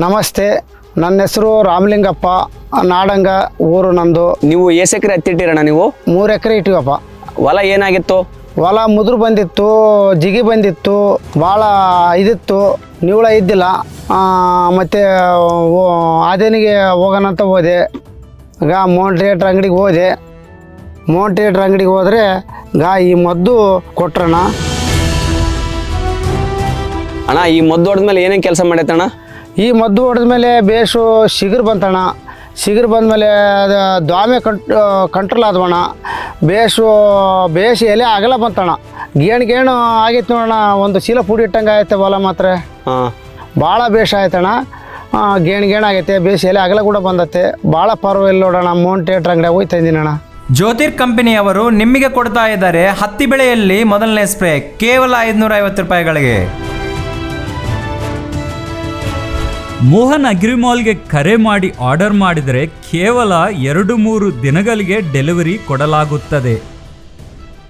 ನಮಸ್ತೆ, ನನ್ನ ಹೆಸರು ರಾಮಲಿಂಗಪ್ಪ, ನಾಡಂಗ ಊರು ನಂದು. ನೀವು ಎಷ್ಟು ಎಕರೆ ಹತ್ತಿಟ್ಟಿರಣ್ಣ? ನೀವು 3 ಎಕರೆ ಇಟ್ಟಿವಪ್ಪ. ಹೊಲ ಏನಾಗಿತ್ತು? ಹೊಲ ಮುದುರು ಬಂದಿತ್ತು, ಜಿಗಿ ಬಂದಿತ್ತು, ಭಾಳ ಇದಿತ್ತು, ನಿವಳ ಇದ್ದಿಲ್ಲ. ಮತ್ತು ಆದೇನಿಗೆ ಹೋಗೋಣಂತ ಹೋದೆ. ಈಗ ಮೋಂಟ್ರೇಟ್ರ್ ಅಂಗಡಿಗೆ ಹೋದೆ. ಮೋಂಟ್ರೇಟ್ರ್ ಅಂಗಡಿಗೆ ಹೋದರೆ ಈ ಮದ್ದು ಕೊಟ್ರಣ್ಣ. ಅಣ್ಣ, ಈ ಮದ್ದು ಹೊಡೆದ್ಮೇಲೆ ಏನೇನು ಕೆಲಸ ಮಾಡೈತಣ್ಣ? ಈ ಮದ್ದು ಹೊಡೆದ್ಮೇಲೆ ಬೇಷು ಶಿಗರು ಬಂತಣ್ಣ. ಶಿಗರು ಬಂದಮೇಲೆ ಅದು ದ್ವಾಮೆ ಕಂಟ್ರೋಲ್ ಆದವಣ್ಣ. ಬೇಷು ಎಲೆ ಅಗಲ ಬಂತಣ್ಣ. ಗೇಣು ಆಗೈತೆ ನೋಡೋಣ. ಒಂದು ಚೀಲ ಪುಡಿ ಇಟ್ಟಂಗೆ ಆಗೈತೆ ಹೊಲ ಮಾತ್ರ. ಭಾಳ ಬೇಷ ಆಯ್ತಣ್ಣ. ಗೇಣು ಆಗೈತೆ. ಬೇಷ್ ಎಲೆ ಅಗಲ ಕೂಡ ಬಂದತ್ತೆ. ಭಾಳ ಪರವಾಗಿಲ್ಲ ನೋಡೋಣ. ಮೋಂಟ್ರೇಟ್ರ್ ಅಂಗಡಿಯಾಗ ಹೋಗಿ ತಂದಿನಣ್ಣ. ಜ್ಯೋತಿರ್ ಕಂಪನಿಯವರು ನಿಮಗೆ ಕೊಡ್ತಾ ಇದ್ದಾರೆ ಹತ್ತಿ ಬೆಳೆಯಲ್ಲಿ ಮೊದಲನೇ ಸ್ಪ್ರೇ ಕೇವಲ 550 ರೂಪಾಯಿಗಳಿಗೆ. ಮೋಹನ್ ಅಗ್ರಿಮಾಲ್ಗೆ ಕರೆ ಮಾಡಿ ಆರ್ಡರ್ ಮಾಡಿದರೆ ಕೇವಲ 2-3 ದಿನಗಳಿಗೆ ಡೆಲಿವರಿ ಕೊಡಲಾಗುತ್ತದೆ.